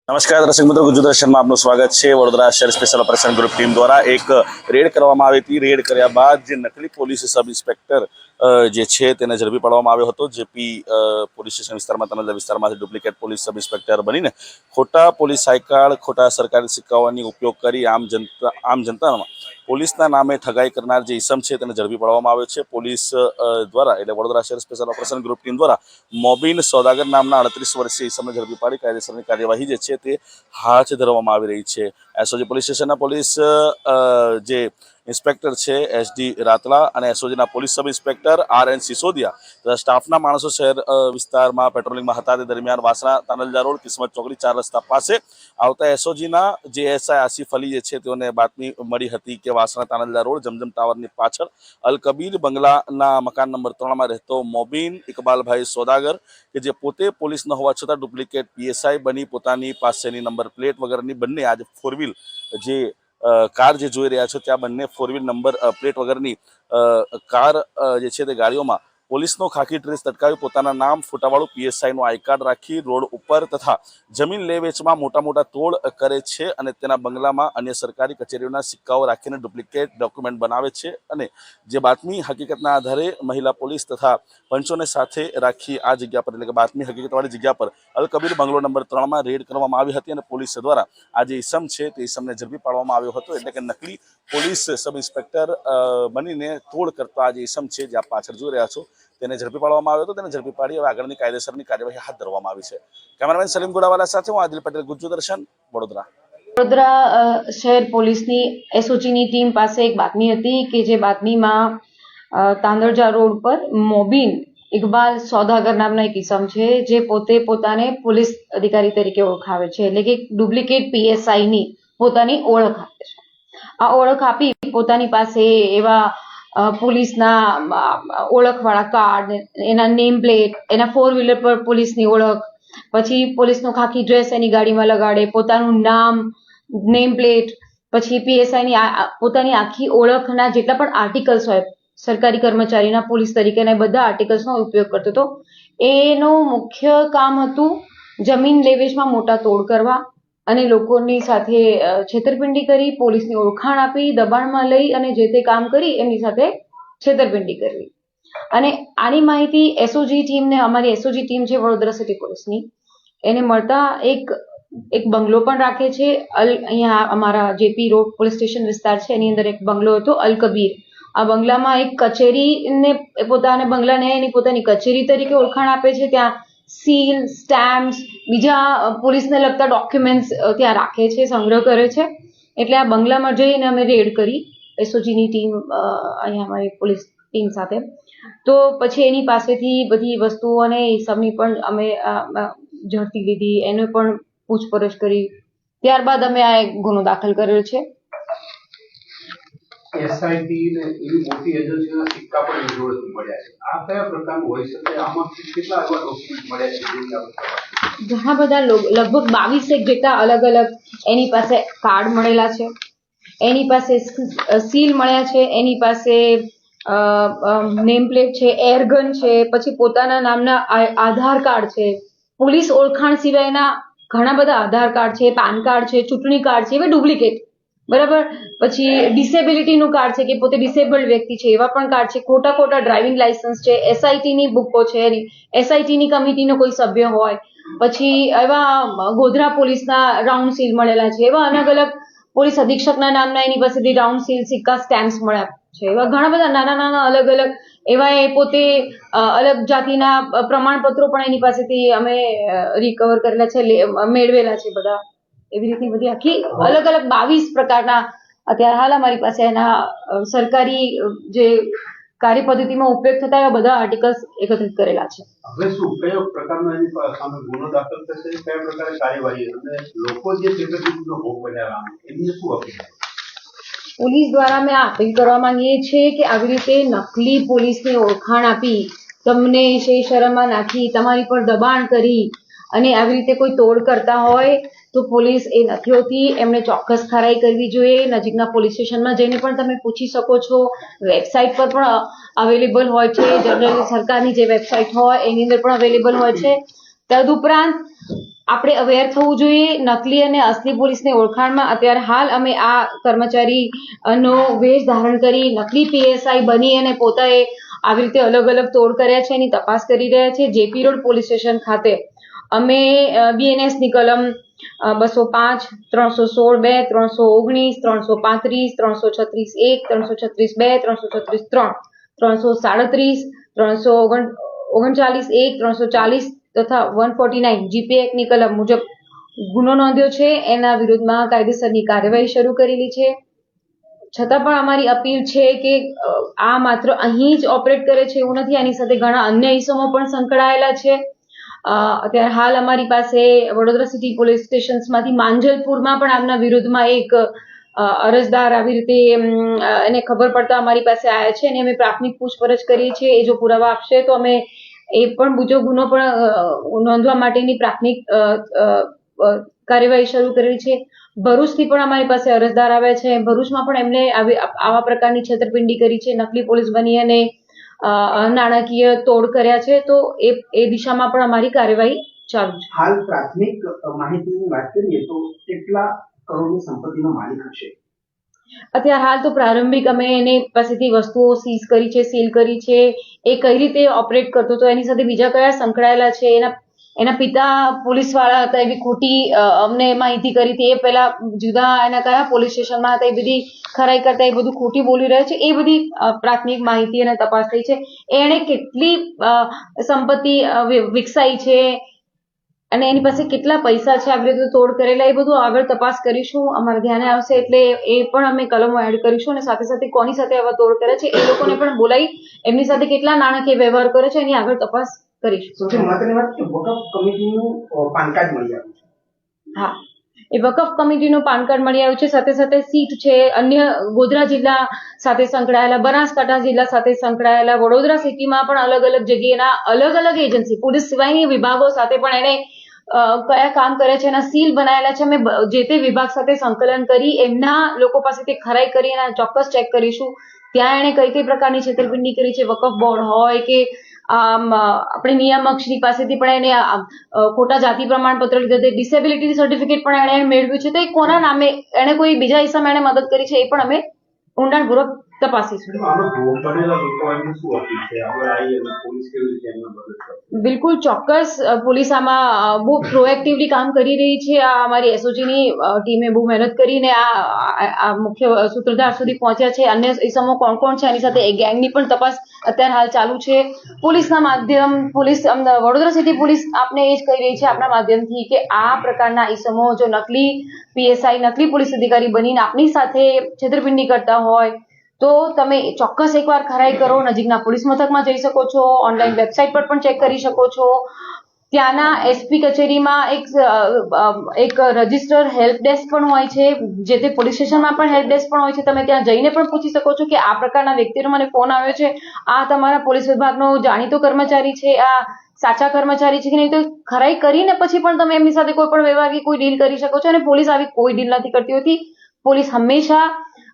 નમસ્કાર દર્શક મિત્રો, ગુજરાત દર્શનમાં આપનું સ્વાગત છે। વડોદરા શહેર સ્પેશિયલ ઓપરેશન ગ્રુપ ટીમ દ્વારા એક રેડ કરવામાં આવી હતી। રેડ કર્યા બાદ જે નકલી પોલીસ સબ ઇન્સ્પેક્ટર જે છે તેને ઝડપી પાડવામાં આવ્યો હતો। જેપી પોલીસ સ્ટેશન વિસ્તારમાં તનલજા વિસ્તારમાંથી ડુપ્લિકેટ પોલીસ સબ ઇન્સ્પેક્ટર બનીને ખોટા પોલીસ આઈ કાર્ડ, ખોટા સરકારી સિક્કાઓની ઉપયોગ કરી આમ જનતામાં પોલીસના નામે ઠગાઈ કરનાર જે ઈસમ છે તેને ઝડપી પાડવામાં આવ્યો છે। પોલીસ દ્વારા એટલે વડોદરા શહેર સ્પેશિયલ ઓપરેશન ગ્રુપ ટીમ દ્વારા મોબીન સોદાગર નામના 38 વર્ષીય ઈસમને ઝડપી પાડી કાયદેસરની કાર્યવાહી જે છે તે હાથ ધરવામાં આવી રહી છે। એસઓજી પોલીસ સ્ટેશનના પોલીસ જે ઇન્સ્પેક્ટર છે SD રાતલા અને એસઓજીના police sub inspector RN Sisodia તથા સ્ટાફના માણસો શહેર વિસ્તારમાં પેટ્રોલિંગમાં હતા। તે દરમિયાન વાસણા તાનલજા રોડ, કિસ્મત ચોકડી 4 રસ્તા પાસે આવતા એસઓજીના જે એસઆઈ આસિફ અલી જે છે તેઓને બાતમી મળી હતી કે વાસણા તાનલજા રોડ જમજમ ટાવરની પાછળ અલ કબીર બંગલાના મકાન નંબર 3માં રહેતો મોબીન ઇકબાલભાઈ સોદાગર કે જે પોતે પોલીસ ન હોવા છતાં ડુપ્લિકેટ PSI બની પોતાની પાસેની નંબર પ્લેટ વગરની બંને આજ ફોર વ્હીલ જે કાર જે જોઈ રહ્યા છો ત્યાં બંને ફોર વ્હીલ નંબર પ્લેટ વગરની કાર જે છે તે ગાડીઓમાં પોલીસનો ખાકી ડ્રેસ તટકાવી પોતાના નામ ફોટાવાળું PSIનું આઈ કાર્ડ રાખી રોડ ઉપર તથા જમીન લે વેચમાં મોટા તોડ કરે છે અને તેના બંગલામાં અન્ય સરકારી કચેરીઓના સિક્કાઓ રાખીને ડુપ્લિકેટ ડોક્યુમેન્ટ બનાવે છે। અને જે બાતમી હકીકતના આધારે મહિલા પોલીસ તથા પંચોને સાથે રાખી આ જગ્યા પર એટલે કે બાતમી હકીકતવાળી જગ્યા પર અલ કબીર બંગલો નંબર 3માં રેડ કરવામાં આવી હતી અને પોલીસ દ્વારા આ જે ઈસમ છે તે ઈસમને ઝડપી પાડવામાં આવ્યો હતો। એટલે કે નકલી પોલીસ સબ ઇન્સ્પેક્ટર બનીને તોડ કરતા આ જે ઈસમ છે જે આપ પાછળ જોઈ રહ્યા છો તેને ઝડપી પાડવામાં આવ્યો હતો। તેને ઝડપી પાડી હવે આગળની કાયદેસરની કાર્યવાહી હાથ ધરવામાં આવી છે। કેમેરામેન સલીમ ગોડાવાલા સાથે હું આદિલ પટેલ, ગુજરાત દર્શન, વડોદરા। વડોદરા શહેર પોલીસની એસઓજીની ટીમ પાસે એક બાતમી હતી કે જે બાતમીમાં તાંદળજા રોડ પર મોબીન ઇકબાલ સોદાગર નામના એક ઈસમ છે જે પોતાને પોલીસ અધિકારી તરીકે ઓળખાવે છે, એટલે કે ડુપ્લિકેટ PSI ની પોતાની ઓળખ આપે છે। આ ઓળખ આપી પોતાની પાસે એવા પોલીસના ઓળખવાળા કાર્ડ, એના નેમ પ્લેટ, એના ફોર વ્હીલર પર પોલીસની ઓળખ, પછી પોલીસનો ખાકી ડ્રેસ એની ગાડીમાં લગાડે, પોતાનું નામ, નેમ પ્લેટ, પછી PSI ની પોતાની આખી ઓળખના જેટલા પણ આર્ટિકલ્સ હોય સરકારી કર્મચારીના પોલીસ તરીકેના બધા આર્ટિકલ્સનો ઉપયોગ કરતો હતો। એનું મુખ્ય કામ હતું જમીન લેવેચમાં મોટા તોડ કરવા અને લોકોની સાથે છેતરપિંડી કરી, પોલીસની ઓળખાણ આપી, દબાણમાં લઈ અને જે તે કામ કરી એમની સાથે છેતરપિંડી કરવી। અને આની માહિતી એસઓજી ટીમને, અમારી એસઓજી ટીમ છે વડોદરા સિટી પોલીસની, એને મળતા એક બંગલો પણ રાખે છે। અહીંયા અમારા જેપી રોડ પોલીસ સ્ટેશન વિસ્તાર છે એની અંદર એક બંગલો હતો અલ કબીર। આ બંગલામાં એક કચેરીને બંગલાને એની પોતાની કચેરી તરીકે ઓળખાણ આપે છે। ત્યાં સીલ, સ્ટેમ્પ્સ, બીજા પોલીસને લગતા ડોક્યુમેન્ટ્સ ત્યાં રાખે છે, સંગ્રહ કરે છે। એટલે આ બંગલામાં જઈને અમે રેડ કરી એસઓજીની ટીમ, અહીંયા અમારી પોલીસ ટીમ સાથે। તો પછી એની પાસેથી બધી વસ્તુઓ અને ઈસમની પણ અમે ઝડપી લીધી, એને પણ પૂછપરછ કરી, ત્યારબાદ અમે આ એક ગુનો દાખલ કરેલો છે। SIT ને એવી મોટી એજન્સીના સિક્કા પણ જોડે મળ્યા છે। આ કયા પ્રકારનું હોઈ શકે? આમાં કેટલા એવા ડોક્યુમેન્ટ મળ્યા છે? ઘણા બધા, લગભગ 22 જેટલા અલગ અલગ એની પાસે કાર્ડ મળેલા છે, એની પાસે સીલ મળ્યા છે, એની પાસે નેમ પ્લેટ છે, એરગન છે, પછી પોતાના નામના આધાર કાર્ડ છે, પોલીસ ઓળખાણ સિવાયના ઘણા બધા આધાર કાર્ડ છે, પાન કાર્ડ છે, ચૂંટણી કાર્ડ છે, એવા ડુપ્લિકેટ, બરાબર। પછી ડિસેબિલિટીનું કાર્ડ છે કે પોતે ડિસેબલ્ડ વ્યક્તિ છે એવા પણ કાર્ડ છે, ખોટા ડ્રાઇવિંગ લાયસન્સ છે, SIT ની બુકો છે, SIT ની કમિટીનો કોઈ સભ્ય હોય, પછી એવા ગોધરા પોલીસના રાઉન્ડ સીલ મળેલા છે, એવા અલગ અલગ પોલીસ અધિક્ષકના નામના એની પાસેથી રાઉન્ડ સીલ, સિક્કા, સ્ટેમ્પ્સ મળ્યા છે। એવા ઘણા બધા નાના અલગ અલગ એવા એ પોતે અલગ જાતિના પ્રમાણપત્રો પણ એની પાસેથી અમે રિકવર કરેલા છે, મેળવેલા છે બધા। એવી રીતની બધી આખી અલગ અલગ 22 પ્રકારના અત્યારે હાલ અમારી પાસે એના સરકારી જે કાર્ય પદ્ધતિમાં ઉપયોગ થતા એવા બધા આર્ટિકલ્સ એકત્રિત કરેલા છે। હવે શું કયો પ્રકારનો એની સામે ગુનો દાખલ થશે, કયા પ્રકારે કાર્યવાહી, અને લોકો જે છેતરપિંડીનો ભોગ બન્યા એમને શું અપીલ? પોલીસ દ્વારા અમે અપીલ કરવા માંગીએ છીએ કે આવી રીતે નકલી પોલીસની ઓળખાણ આપી, તમને શરમમાં નાખી, તમારી પર દબાણ કરી અને આવી રીતે કોઈ તોડ કરતા હોય તો પોલીસ એ નથી હોતી, એમને ચોક્કસ ખરાઈ કરવી જોઈએ। નજીકના પોલીસ સ્ટેશનમાં જઈને પણ તમે પૂછી શકો છો, વેબસાઇટ પર પણ અવેલેબલ હોય છે, જનરલી સરકારની જે વેબસાઇટ હોય એની અંદર પણ અવેલેબલ હોય છે। તદુપરાંત આપણે અવેર થવું જોઈએ. નકલી અને અસલી પોલીસની ઓળખાણમાં અત્યારે હાલ અમે આ કર્મચારી નો વેશ ધારણ કરી નકલી પીએસઆઈ બની અને પોતાએ આવી રીતે અલગ અલગ તોડ કર્યા છે એની તપાસ કરી રહ્યા છે. જેપી રોડ પોલીસ સ્ટેશન ખાતે અમે BNS ની કલમ 205, 316(2), 319, 335, 336(1), 336(2), 336(3), 337, 339(1), 340 તથા 149 GP એક્ટની કલમ મુજબ ગુનો નોંધ્યો છે. એના વિરુદ્ધમાં કાયદેસરની કાર્યવાહી શરૂ કરેલી છે. છતાં પણ અમારી અપીલ છે કે આ માત્ર અહીં જ ઓપરેટ કરે છે એવું નથી, આની સાથે ઘણા અન્ય ઇસમો પણ સંકળાયેલા છે. અત્યારે હાલ અમારી પાસે વડોદરા સિટી પોલીસ સ્ટેશન્સમાંથી માંજલપુરમાં પણ આમના વિરુદ્ધમાં એક અરજદાર આવી રીતે એને ખબર પડતા અમારી પાસે આવ્યા છે અને અમે પ્રાથમિક પૂછપરછ કરીએ છીએ. એ જો પુરાવા આપશે તો અમે એ પણ બીજો ગુનો પણ નોંધવા માટેની પ્રાથમિક કાર્યવાહી શરૂ કરેલી છે. ભરૂચથી પણ અમારી પાસે અરજદાર આવ્યા છે. ભરૂચમાં પણ એમને આવા પ્રકારની છેતરપિંડી કરી છે, નકલી પોલીસ બની અને નાણાકીય તોડ કર્યા છે. તો એ દિશામાં પણ અમારી કાર્યવાહી ચાલુ છે. હાલ પ્રાથમિક માહિતીની વાત કરીએ તો કેટલા કરોડની સંપત્તિનો માલિક હશે? અત્યારે હાલ તો પ્રારંભિક અમે એની પાસેથી વસ્તુઓ સીઝ કરી છે, સીલ કરી છે. એ કઈ રીતે ઓપરેટ કરતો હતો, એની સાથે બીજા કયા સંકળાયેલા છે, એના પિતા પોલીસ વાળા હતા એવી ખોટી અમને માહિતી કરી હતી. એ પહેલા જુદા એના કયા પોલીસ સ્ટેશનમાં હતા એ બધી ખરાઈ કરતા એ બધું ખોટી બોલી રહ્યા છે. એ બધી પ્રાથમિક માહિતી અને તપાસ થઈ છે. એણે કેટલી સંપત્તિ વિકસાઈ છે અને એની પાસે કેટલા પૈસા છે આવી રીતે તોડ કરેલા, એ બધું આગળ તપાસ કરીશું. અમારા ધ્યાને આવશે એટલે એ પણ અમે કલમો એડ કરીશું અને સાથે સાથે કોની સાથે આવા તોડ કરે છે એ લોકોને પણ બોલાવી એમની સાથે કેટલા નાણાકીય વ્યવહાર કરે છે એની આગળ તપાસ કરીશું. સૌથી મહત્વની વાત કે વકફ કમિટીનું પાન કાર્ડ મળી આવ્યું છે. હા, એ વકફ કમિટીનું પાન કાર્ડ મળી આવ્યું છે. સાથે સાથે સીટ છે, અન્ય ગોધરા જિલ્લા સાથે સંકળાયેલા, બનાસકાંઠા જિલ્લા સાથે સંકળાયેલા, વડોદરા સિટીમાં પણ અલગ અલગ જગ્યાના અલગ અલગ એજન્સી પોલીસ સિવાયની વિભાગો સાથે પણ એને કયા કામ કરે છે એના સીલ બનાયેલા છે. અમે જે તે વિભાગ સાથે સંકલન કરી એમના લોકો પાસેથી ખરાઈ કરી એના ચોક્કસ ચેક કરીશું. ત્યાં એને કઈ કઈ પ્રકારની છેતરપિંડી કરી છે, વકફ બોર્ડ હોય કે આપણે નિયામક શ્રી પાસેથી પણ એને ખોટા જાતિ પ્રમાણપત્ર લીધા, ડિસેબિલિટી સર્ટિફિકેટ પણ એને મેળવ્યું છે. તો એ કોના નામે એને કોઈ બીજા હિસાબે એને મદદ કરી છે એ પણ અમે ઊંડાણપૂર્વક તપાસીશું. બિલકુલ ચોક્કસ પોલીસ આમાં બહુ પ્રોએક્ટિવલી કામ કરી રહી છે. આ અમારી એસઓજીની ટીમે બહુ મહેનત કરીને આ મુખ્ય સૂત્રધાર સુધી પહોંચ્યા છે. અન્ય ઇસમો કોણ કોણ છે એની સાથે એ ગેંગની પણ તપાસ અત્યારે હાલ ચાલુ છે. પોલીસના માધ્યમ વડોદરા સિટી પોલીસ આપને એ જ કહી રહી છે આપના માધ્યમથી કે આ પ્રકારના ઇસમો જો નકલી પીએસઆઈ, નકલી પોલીસ અધિકારી બનીને આપની સાથે છેતરપિંડી કરતા હોય તો તમે ચોક્કસ એકવાર ખરાઈ કરો. નજીકના પોલીસ મથકમાં જઈ શકો છો, ઓનલાઈન વેબસાઇટ પર પણ ચેક કરી શકો છો. ત્યાંના એસપી કચેરીમાં એક રજિસ્ટર હેલ્પ ડેસ્ક પણ હોય છે, જે તે પોલીસ સ્ટેશનમાં પણ હેલ્પ ડેસ્ક પણ હોય છે. તમે ત્યાં જઈને પણ પૂછી શકો છો કે આ પ્રકારના વ્યક્તિનો મને ફોન આવ્યો છે, આ તમારા પોલીસ વિભાગનો જાણીતો કર્મચારી છે, આ સાચા કર્મચારી છે કે નહીં. તો ખરાઈ કરીને પછી પણ તમે એમની સાથે કોઈ પણ વ્યવહાર કે કોઈ ડીલ કરી શકો છો. અને પોલીસ આવી કોઈ ડીલ નથી કરતી હોતી. પોલીસ હંમેશા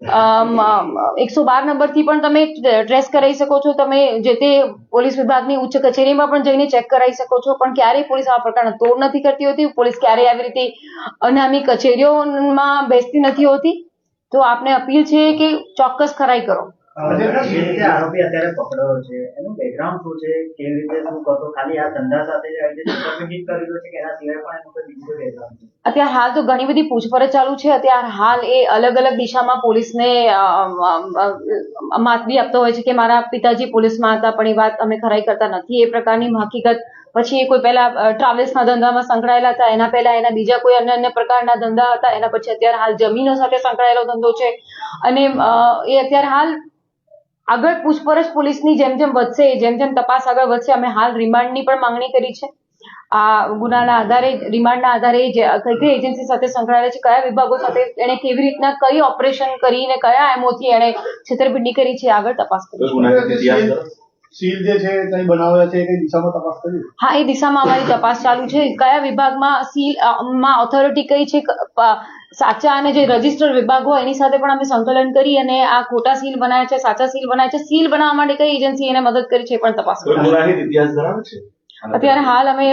112 નંબરથી પણ તમે ટ્રેસ કરાવી શકો છો. તમે જે તે પોલીસ વિભાગની ઉચ્ચ કચેરીમાં પણ જઈને ચેક કરાવી શકો છો. પણ ક્યારેય પોલીસ આ પ્રકારના તોડ નથી કરતી હોતી. પોલીસ ક્યારેય આવી રીતે અનામી કચેરીઓમાં બેસતી નથી હોતી. તો આપને અપીલ છે કે ચોક્કસ ખરાઈ કરો. જે રીતે આરોપી અત્યારે પકડ્યો છે એનું બેકગ્રાઉન્ડ શું છે, કેવી રીતે શું કરતો, ખાલી આ ધંધા સાથે જ છેતરપિંડી કરેલો છે કે એના સિવાય પણ એનું કોઈ બીજું બેકગ્રાઉન્ડ છે? અત્યારે હાલ તો ઘણી બધી પૂછપરછ ચાલુ છે. અત્યારે હાલ એ અલગ અલગ દિશામાં પોલીસને માહિતી આપતો હોય છે કે મારા પિતાજી પોલીસમાં હતા પણ એ વાત અમે ખરાઈ કરતા નથી. એ પ્રકારની હકીકત પછી એ કોઈ પહેલા ટ્રાવેલ્સના ધંધામાં સંકળાયેલા હતા, એના પહેલા એના બીજા કોઈ અન્ય પ્રકારના ધંધા હતા, એના પછી અત્યારે હાલ જમીનો સાથે સંકળાયેલો ધંધો છે. અને એ અત્યારે હાલ આગળ પૂછપરછ પોલીસની જેમ જેમ વધશે, જેમ જેમ તપાસ આગળ વધશે, અમે હાલ રિમાન્ડની પણ માંગણી કરી છે. આ ગુનાના આધારે, રિમાન્ડના આધારે કઈ કઈ એજન્સી સાથે સંકળાયેલા છે, કયા વિભાગો સાથે એને કેવી રીતના કઈ ઓપરેશન કરીને કયા એમઓથી એને છેતરપિંડી કરી છે, આગળ તપાસ કરી. સીલ જે છે કઈ બનાવ્યા છે, કઈ દિશામાં તપાસ કરી? હા, એ દિશામાં અમારી તપાસ ચાલુ છે. કયા વિભાગમાં સીલ માં ઓથોરિટી કઈ છે, સાચા અને જે રજિસ્ટર વિભાગ હોય એની સાથે પણ અમે સંકલન કરી અને આ ખોટા સીલ બનાવ્યા છે, સાચા સીલ બનાવ્યા છે, સીલ બનાવવા માટે કઈ એજન્સી એને મદદ કરી છે એ પણ તપાસ. ગુનાહિત ઇતિહાસ ધરાવે છે? અત્યારે હાલ અમે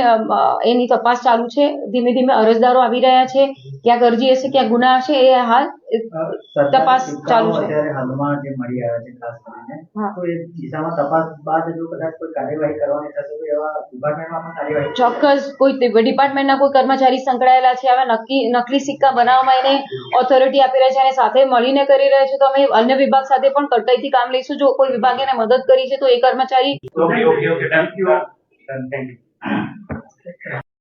એની તપાસ ચાલુ છે. ધીમે ધીમે અરજદારો આવી રહ્યા છે. ક્યાંક અરજી હશે, ક્યાંક ગુના હશે, એ હાલ તપાસ ચાલુ છે. અત્યારે હાલમાં જે મળી આવ્યા છે ખાસ કરીને, હા. તો એ દિશામાં તપાસ બાદ જો કદાચ કોઈ કાર્યવાહી કરવાની થશે તો એવા ડિપાર્ટમેન્ટમાં પણ કાર્યવાહી ચોક્કસ કોઈ ડિપાર્ટમેન્ટના કોઈ કર્મચારી સંકળાયેલા છે આવા નકલી સિક્કા બનાવવામાં, એને ઓથોરિટી આપી રહ્યા છે અને સાથે મળીને કરી રહ્યા છે, તો અમે અન્ય વિભાગ સાથે પણ કડકાઈથી કામ લઈશું. જો કોઈ વિભાગે એને મદદ કરી છે તો એ કર્મચારી ઓકે થેન્ક યુ